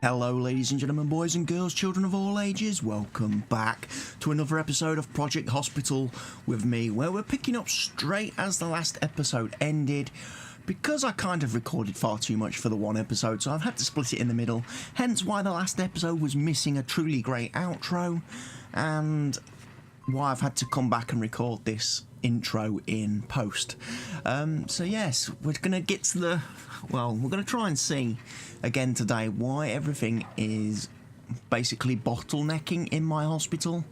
Hello ladies and gentlemen, boys and girls, children of all ages, welcome back to another episode of Project Hospital with me, where we're picking up straight as the last episode ended. Because I kind of recorded far too much for the one episode, so I've had to split it in the middle, hence why the last episode was missing a truly great outro, and why I've had to come back and record this intro in post. So yes, we're going to get to the... well, we're going to try and see again today why everything is basically bottlenecking in my hospital,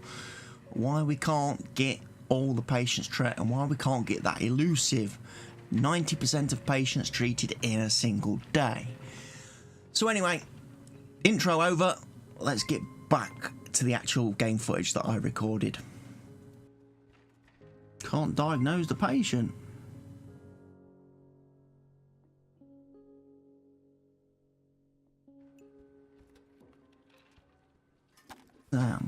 why we can't get all the patients treated, and why we can't get that elusive 90% of patients treated in a single day. So anyway, intro over, let's get back to the actual game footage that I recorded. Can't diagnose the patient.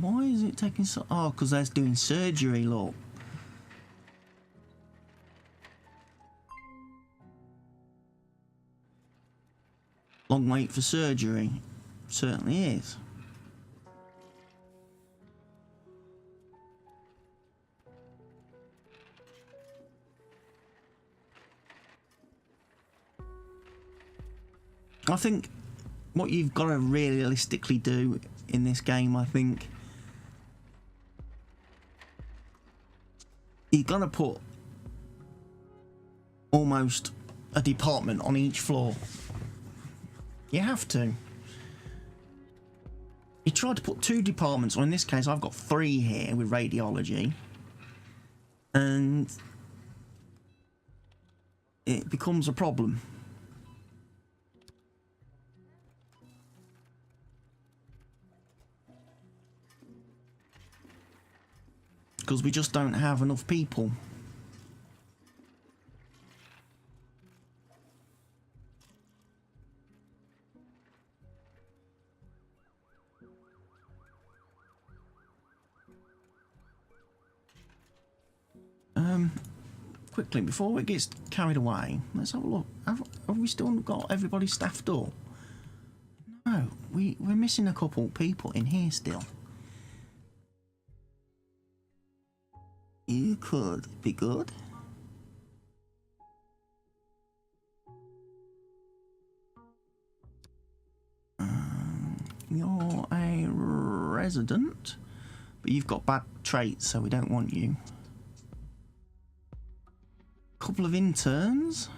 Why is it taking so... oh, because they're doing surgery, look. Long wait for surgery. Certainly is. I think what you've got to realistically do in this game, I think, you've got to put almost a department on each floor. You have to. You tried to put two departments, or in this case I've got three here with radiology, and it becomes a problem. Because we just don't have enough people. Quickly, before it gets carried away, let's have a look. Have we still got everybody staffed up? No, we're missing a couple people in here still. You could be good. You're a resident, but you've got bad traits, so we don't want you. Couple of interns.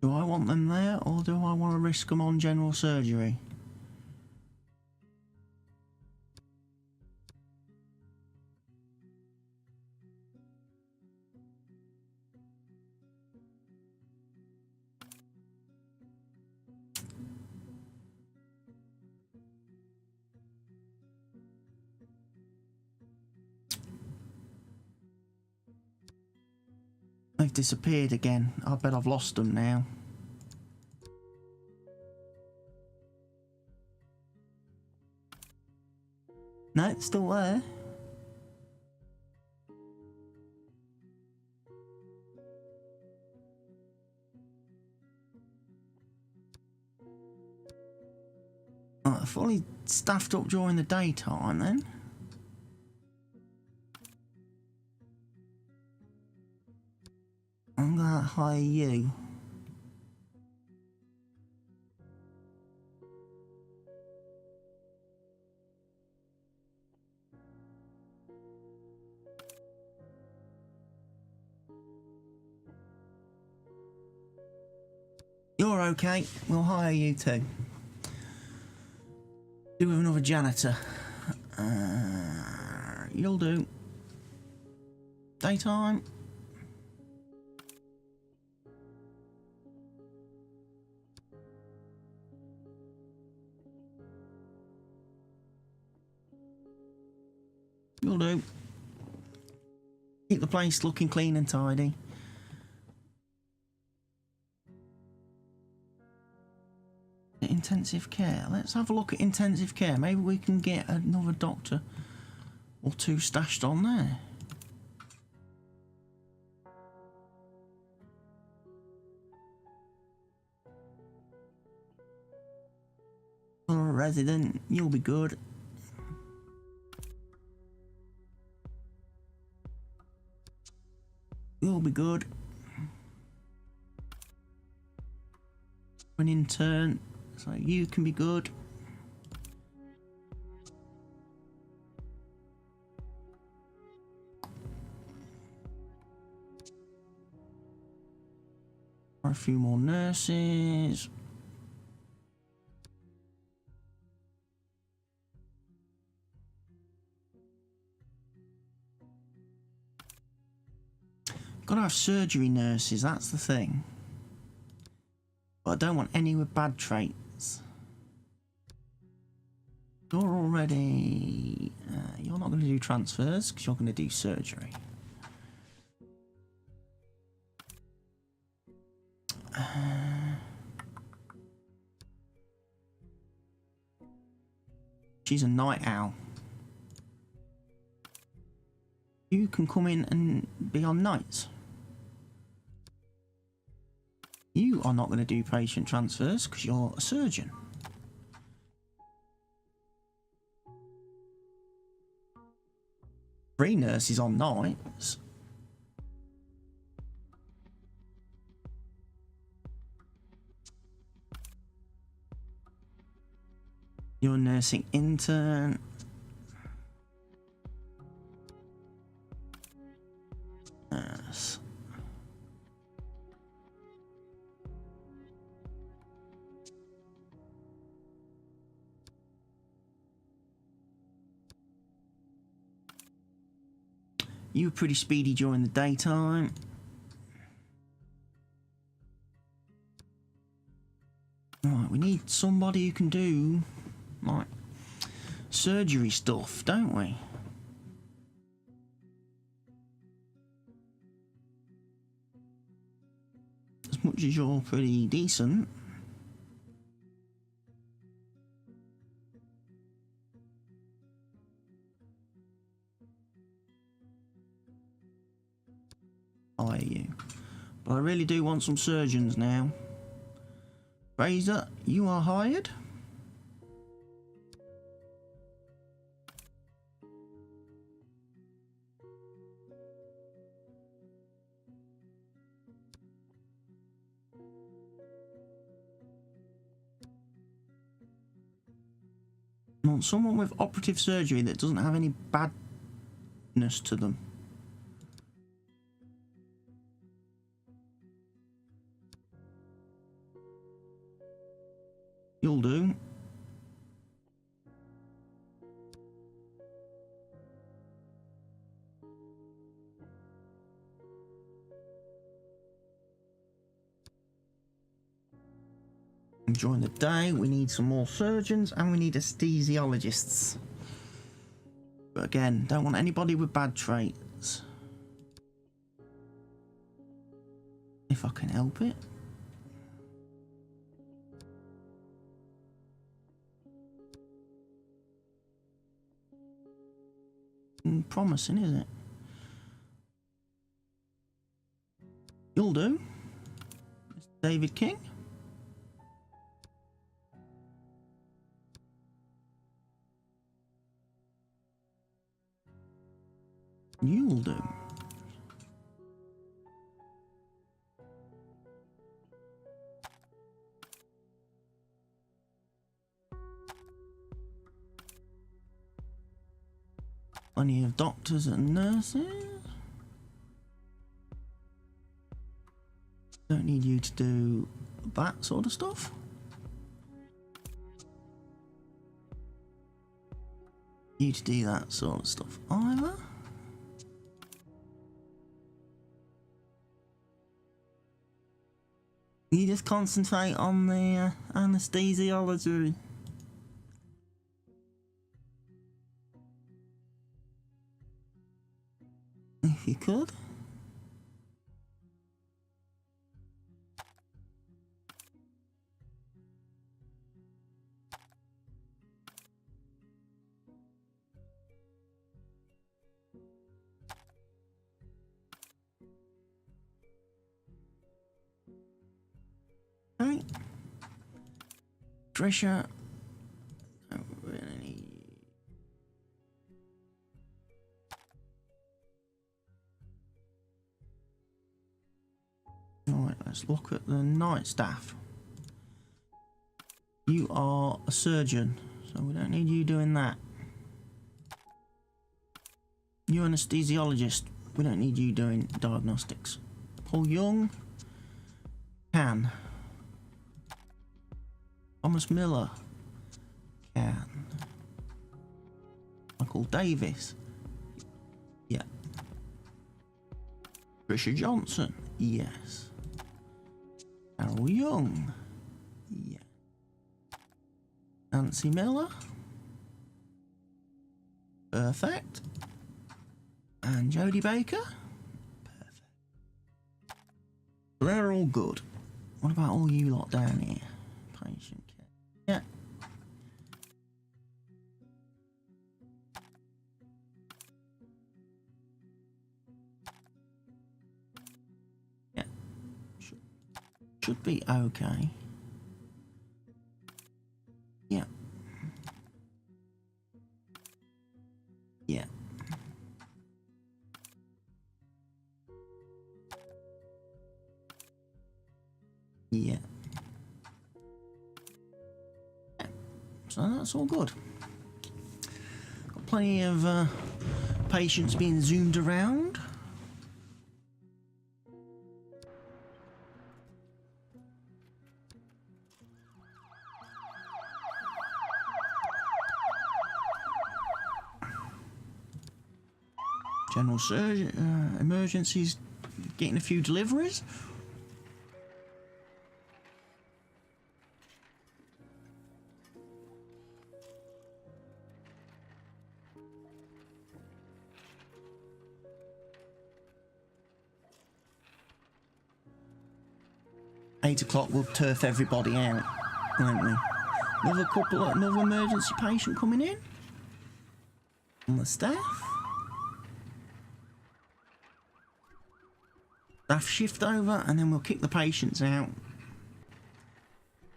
Do I want them there, or do I want to risk them on general surgery? They've disappeared again. I bet I've lost them now. No, it's still there. Right, fully staffed up during the daytime then. I'm gonna hire you. You're okay, we'll hire you too. Do with another janitor. You'll do. Daytime. You'll do. Keep the place looking clean and tidy. intensive care. Let's have a look at intensive care. Maybe we can get another doctor or two stashed on there. Resident, you'll be good. You'll be good. An intern, so you can be good. A few more nurses. Gotta have surgery nurses, that's the thing. But I don't want any with bad traits. You're already... you're not going to do transfers because you're going to do surgery. She's a night owl. You can come in and be on nights. You are not going to do patient transfers because you're a surgeon. Three nurses on nights. You're a nursing intern. Nurse. You were pretty speedy during the daytime. Right, we need somebody who can do, like, surgery stuff, don't we? As much as you're pretty decent. Hire you. But I really do want some surgeons now. Fraser, you are hired. I want someone with operative surgery that doesn't have any badness to them. You'll do. During the day, we need some more surgeons and we need anesthesiologists. But again, don't want anybody with bad traits. If I can help it. Promising, is it? You'll do. Mr. David King. You'll do. Plenty of doctors and nurses. Don't need you to do that sort of stuff. You to do that sort of stuff either. You just concentrate on the anesthesiology. If you could. Trisha. Don't really need... Right, let's look at the night staff. You are a surgeon, so we don't need you doing that. You anesthesiologist, we don't need you doing diagnostics. Paul Young can. Thomas Miller can. Michael Davis, yeah. Trisha Johnson, yes. Carol Young, yeah. Nancy Miller, perfect. And Jodie Baker, perfect. They're all good. What about all you lot down here? Patient care, yeah. Yeah, should be okay. Yeah. Yeah. Yeah. So that's all good. Got plenty of patients being zoomed around. General surgery, emergencies, getting a few deliveries. Eight o'clock, we'll turf everybody out, won't we? Another emergency patient coming in on the staff. Staff shift over, and then we'll kick the patients out.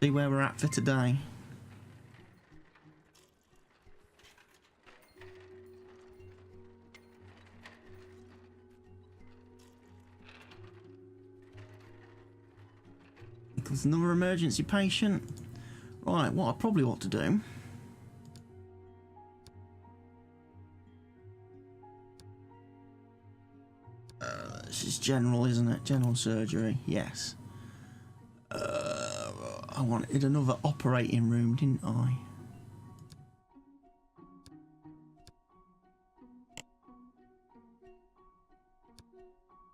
See where we're at for today. There's another emergency patient. Right, what I probably ought to do. This is general, isn't it? General surgery, yes. I wanted another operating room, didn't I?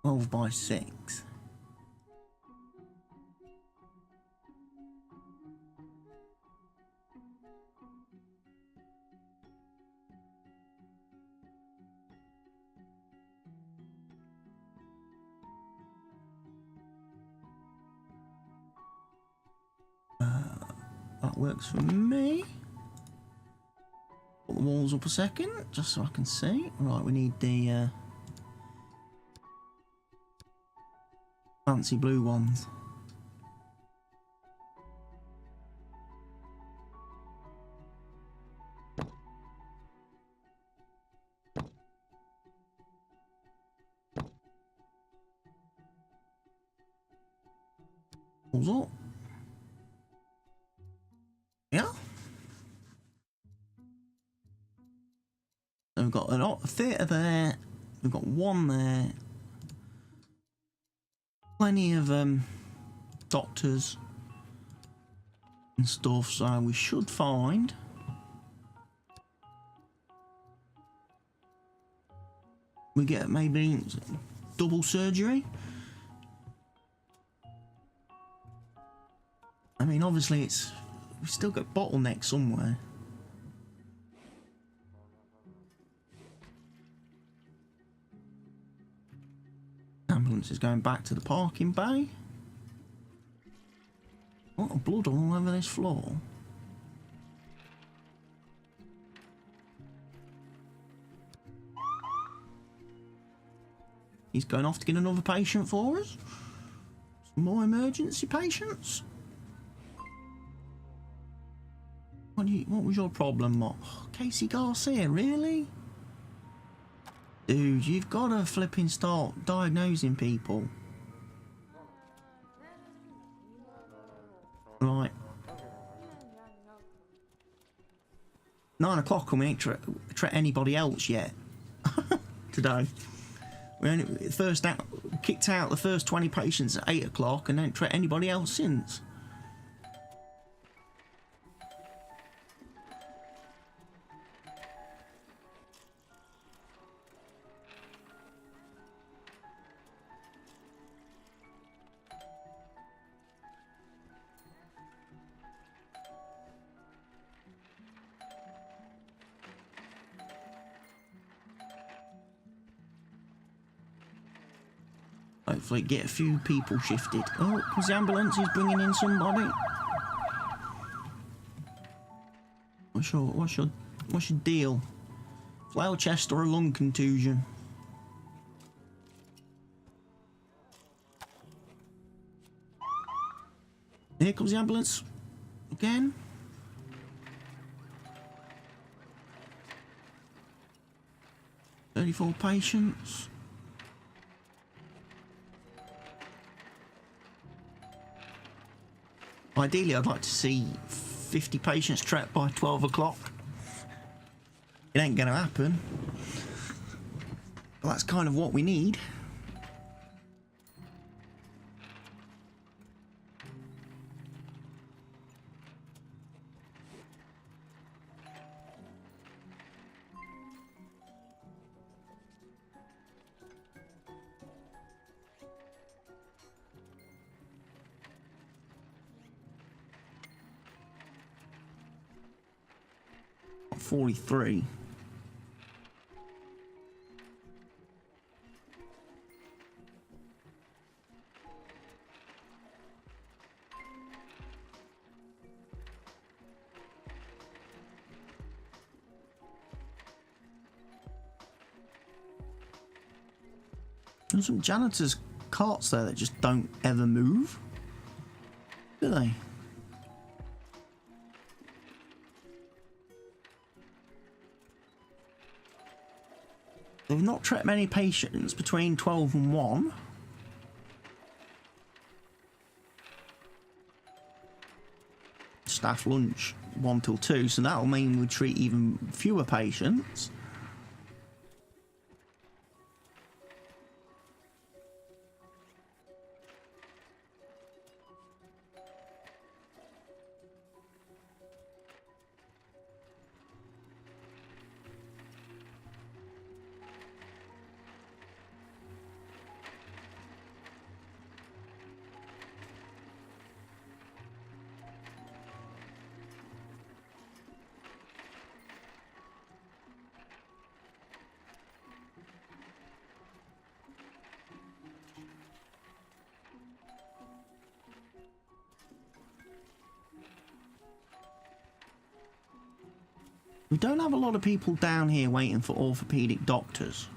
Twelve by 6. That works for me. Put the walls up a second, just so I can see. Right, we need the fancy blue ones. Walls up. Yeah. So we've got a theatre there. We've got one there. Plenty of doctors and stuff, so we should find we get maybe double surgery. I mean, obviously we've still got bottlenecks somewhere. Ambulance is going back to the parking bay. A lot of blood all over this floor. He's going off to get another patient for us. Some more emergency patients. What was your problem, Mott? Oh, Casey Garcia, really? Dude, you've got to flipping start diagnosing people. Right. 9 o'clock and we ain't treat anybody else yet. Today. We only kicked out the first 20 patients at 8 o'clock and don't treat anybody else since. Hopefully get a few people shifted. Oh, because the ambulance is bringing in somebody. What's your deal? Flail chest or a lung contusion? Here comes the ambulance again. "34 patients. Ideally, I'd like to see 50 patients trapped by 12 o'clock. It ain't going to happen. But that's kind of what we need. .43. There's some janitors' carts there that just don't ever move, do they? They've not treated many patients between 12 and 1. Staff lunch 1 till 2, so that'll mean we treat even fewer patients. We don't have a lot of people down here waiting for orthopedic doctors.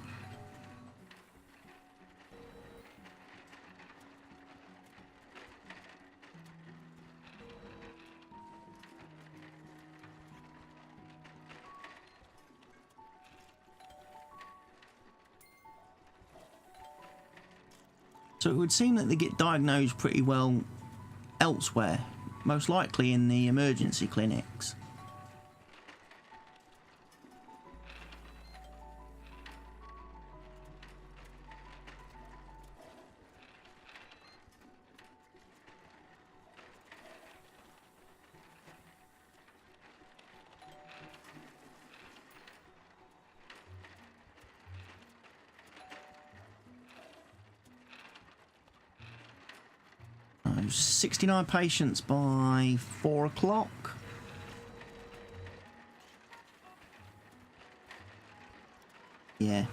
So it would seem that they get diagnosed pretty well elsewhere, most likely in the emergency clinics. So 69 patients by 4 o'clock. Yeah.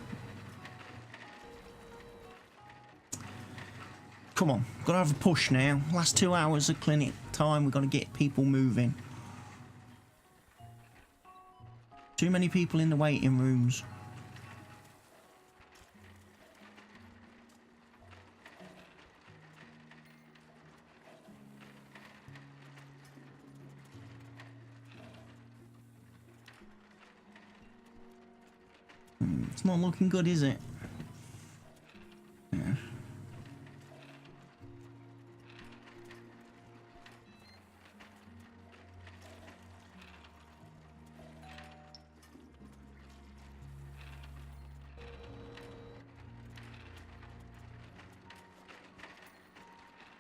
Come on, gotta have a push now. Last 2 hours of clinic time, we've got to get people moving. Too many people in the waiting rooms. It's not looking good, is it? Yeah.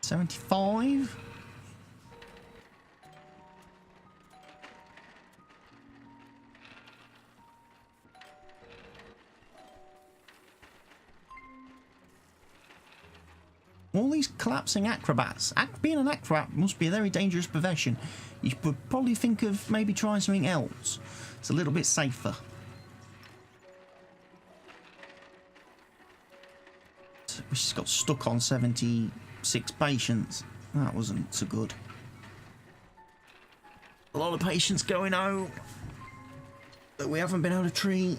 $75. All these collapsing acrobats. Being an acrobat must be a very dangerous profession. You would probably think of maybe trying something else. It's a little bit safer. We just got stuck on 76 patients. That wasn't so good. A lot of patients going home that we haven't been able to treat.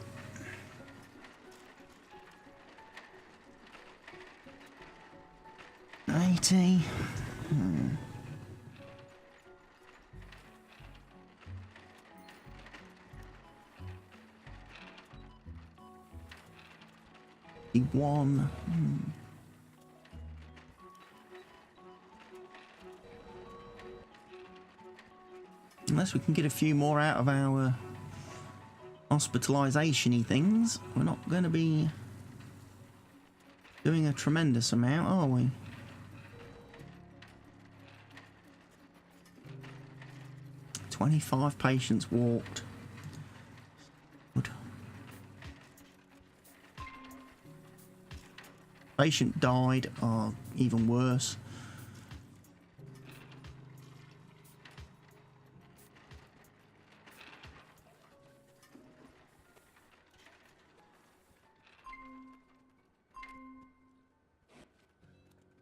$80. $1. Unless we can get a few more out of our hospitalisation-y things, we're not going to be doing a tremendous amount, are we? $25 patients walked. Good. Patient died. Oh, even worse.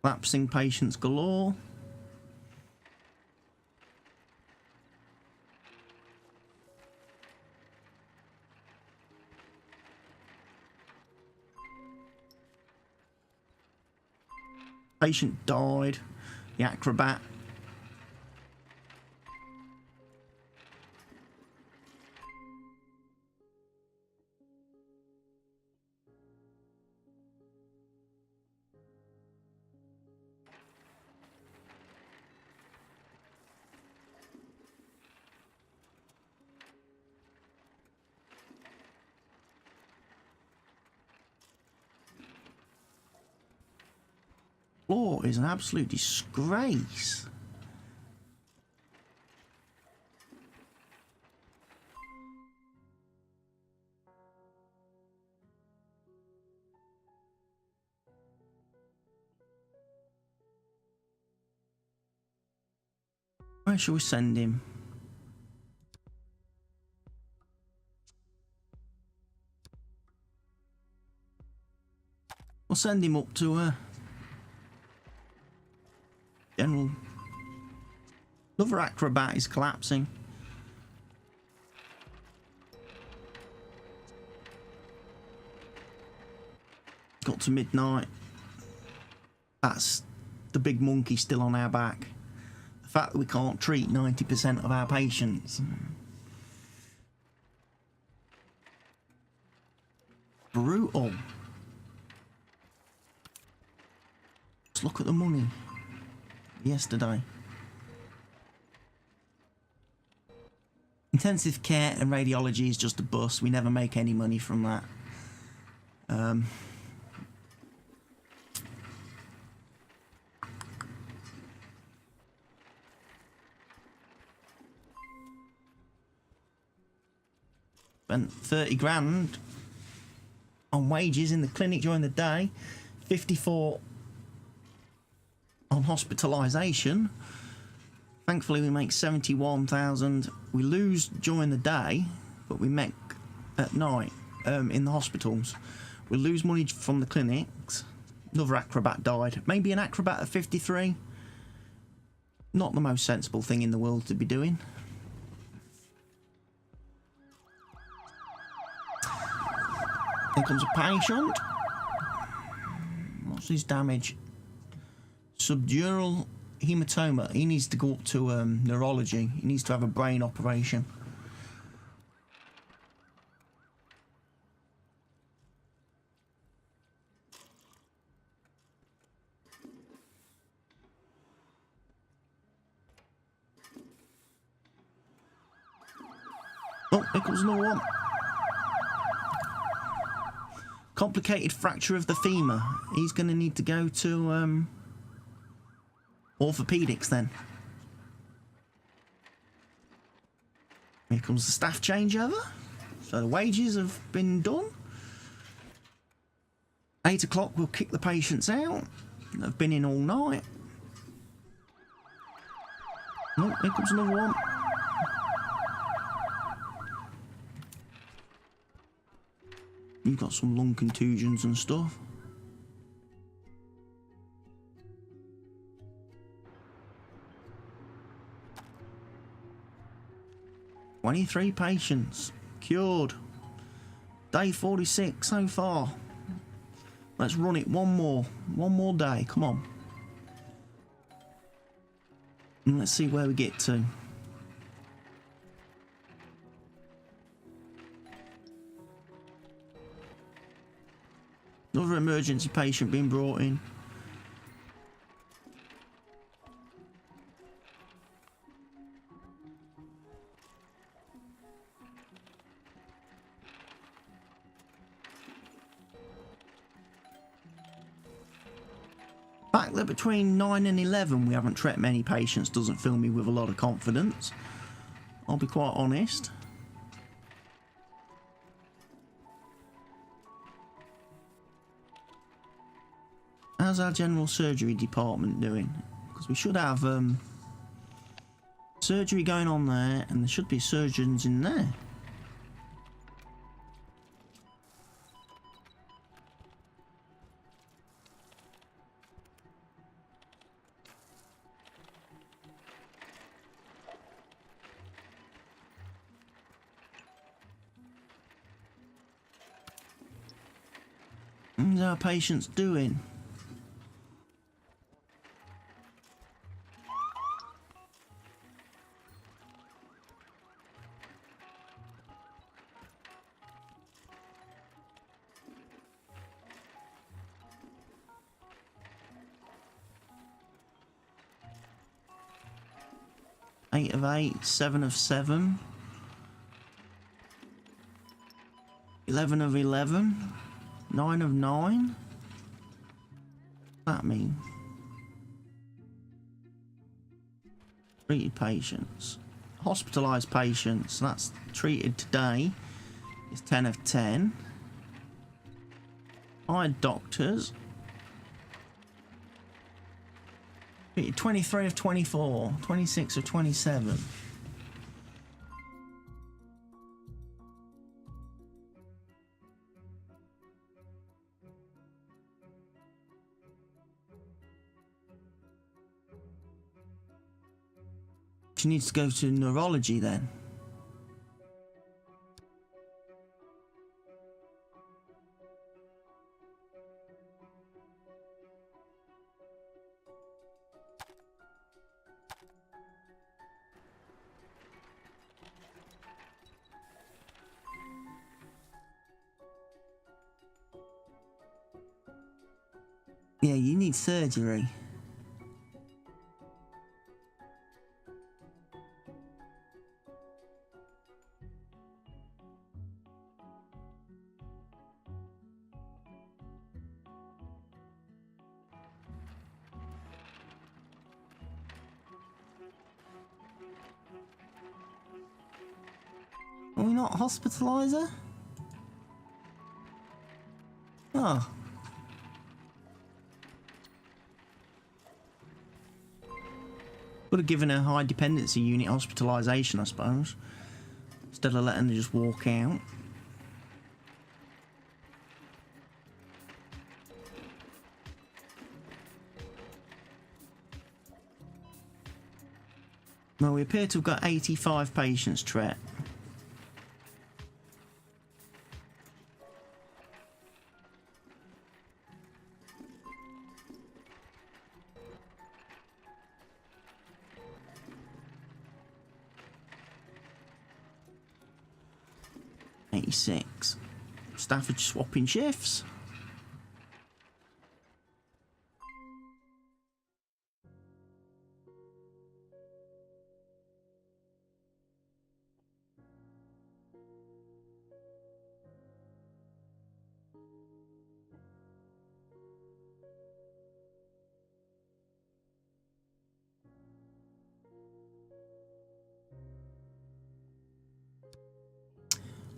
Lapsing patients galore. Patient died. The acrobat. Floor is an absolute disgrace. Where shall we send him? We'll send him up to general. Another acrobat is collapsing. Got to midnight. That's the big monkey still on our back. The fact that we can't treat 90% of our patients. Brutal. Let's look at the money. Yesterday. Intensive care and radiology is just a bust. We never make any money from that. Spent 30 grand on wages in the clinic during the day. 54 on hospitalisation. Thankfully we make 71,000. We lose during the day, but we make at night in the hospitals. We lose money from the clinics. Another acrobat died. Maybe an acrobat at 53. Not the most sensible thing in the world to be doing. Here comes a patient. What's his damage? Subdural hematoma. He needs to go up to neurology. He needs to have a brain operation. Oh, here comes another one. Complicated fracture of the femur. He's going to need to go to orthopedics then. Here comes the staff changeover. So the wages have been done. 8 o'clock, we'll kick the patients out. They've been in all night. Oh, here comes another one. You've got some lung contusions and stuff. "23 patients cured. Day 46 so far. Let's run it one more day. Come on. And let's see where we get to. Another emergency patient being brought in. Fact that between 9 and 11 we haven't treated many patients doesn't fill me with a lot of confidence. I'll be quite honest. How's our general surgery department doing? Because we should have surgery going on there, and there should be surgeons in there. How's our patients doing? Eight of 8, 7 of 7, 11 of 11, 9 of 9. What's that mean? Treated patients. Hospitalised patients, that's treated today, is 10 of 10. Hired doctors. 23 of 24, 26 of 27. She needs to go to neurology then. Yeah, you need surgery. Are we not hospitalise her? Oh. Would have given her high dependency unit hospitalisation, I suppose, instead of letting her just walk out. Well, we appear to have got 85 patients, Tret. Staff are swapping shifts.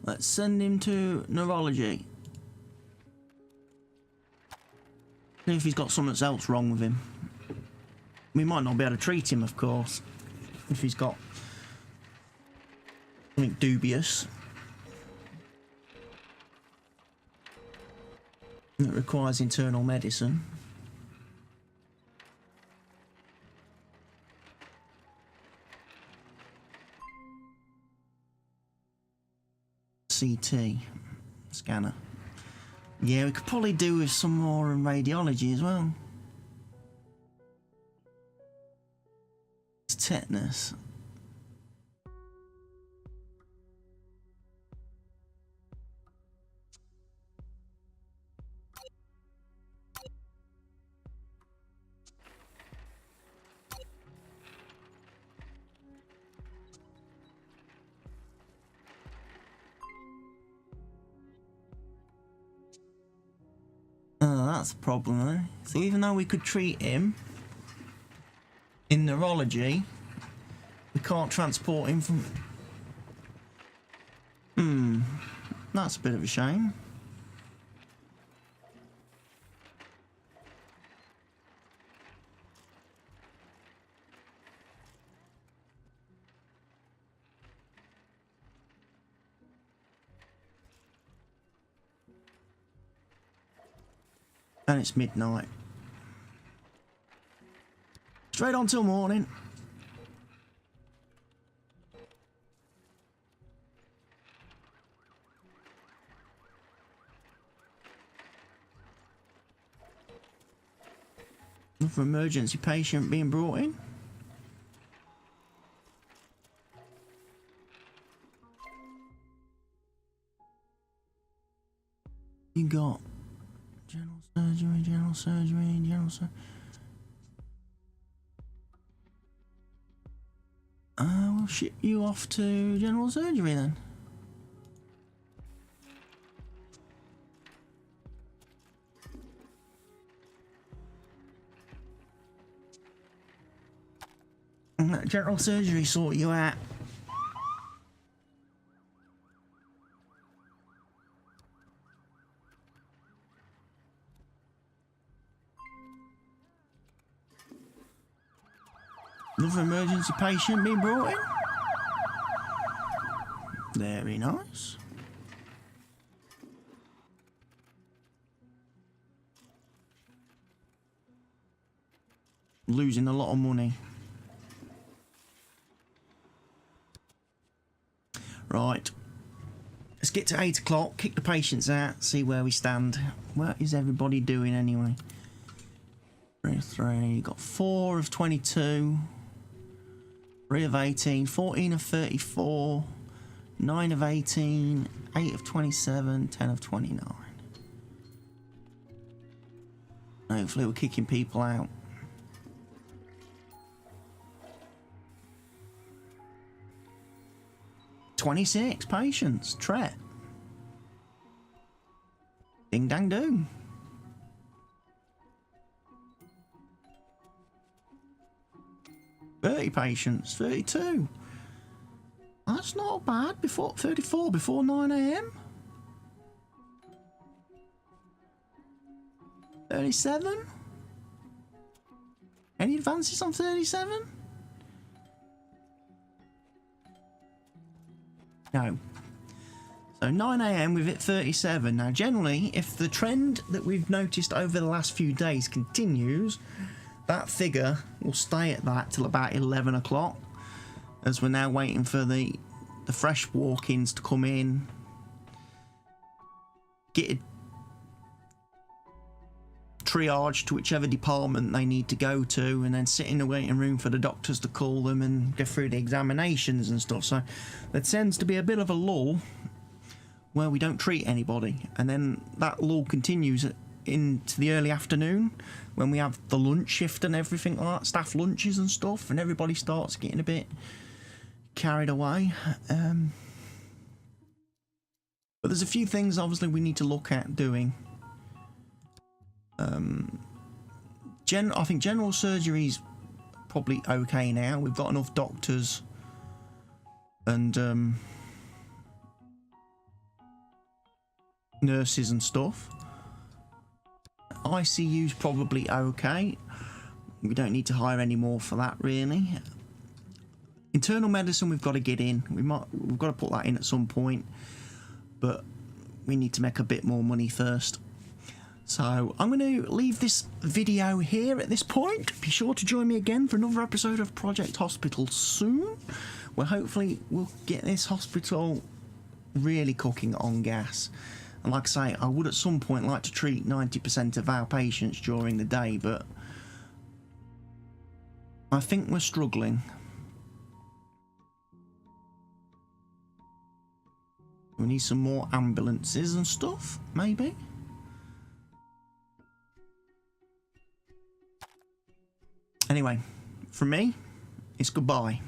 Let's send him to neurology. See if he's got something else wrong with him. We might not be able to treat him, of course, if he's got something dubious that requires internal medicine. CT scanner. Yeah, we could probably do with some more in radiology as well. It's tetanus. That's a problem, eh? So even though we could treat him in neurology, we can't transport him from... That's a bit of a shame. And it's midnight. Straight on till morning. Another emergency patient being brought in. You got general surgery, general surgery, general surgery. We'll ship you off to general surgery then. And let general surgery sort you out. Another emergency patient being brought in. Very nice. Losing a lot of money. Right. Let's get to 8 o'clock, kick the patients out, see where we stand. What is everybody doing anyway? 3, got 4 of 22. 3 of 18, 14 of 34, 9 of 18, 8 of 27, 10 of 29. Hopefully we're kicking people out. "26 patients, Tret. Ding dang doom. Patients, 32. That's not bad. Before 34, before 9 AM. 37. Any advances on 37? No. So 9 AM we've hit 37. Now generally, if the trend that we've noticed over the last few days continues, that figure will stay at that till about 11 o'clock, as we're now waiting for the fresh walk-ins to come in, get triaged to whichever department they need to go to, and then sit in the waiting room for the doctors to call them and go through the examinations and stuff. So there tends to be a bit of a lull where we don't treat anybody, and then that lull continues into the early afternoon when we have the lunch shift and everything like that, staff lunches and stuff, and everybody starts getting a bit carried away. But there's a few things obviously we need to look at doing. I think general surgery's probably okay now. We've got enough doctors and nurses and stuff. ICU's probably okay. We don't need to hire any more for that, really. Internal medicine, we've got to get in. We've got to put that in at some point, but we need to make a bit more money first. So I'm going to leave this video here at this point. Be sure to join me again for another episode of Project Hospital soon, where hopefully we'll get this hospital really cooking on gas. And like I say, I would at some point like to treat 90% of our patients during the day, but I think we're struggling. We need some more ambulances and stuff, maybe. Anyway, from me, it's goodbye.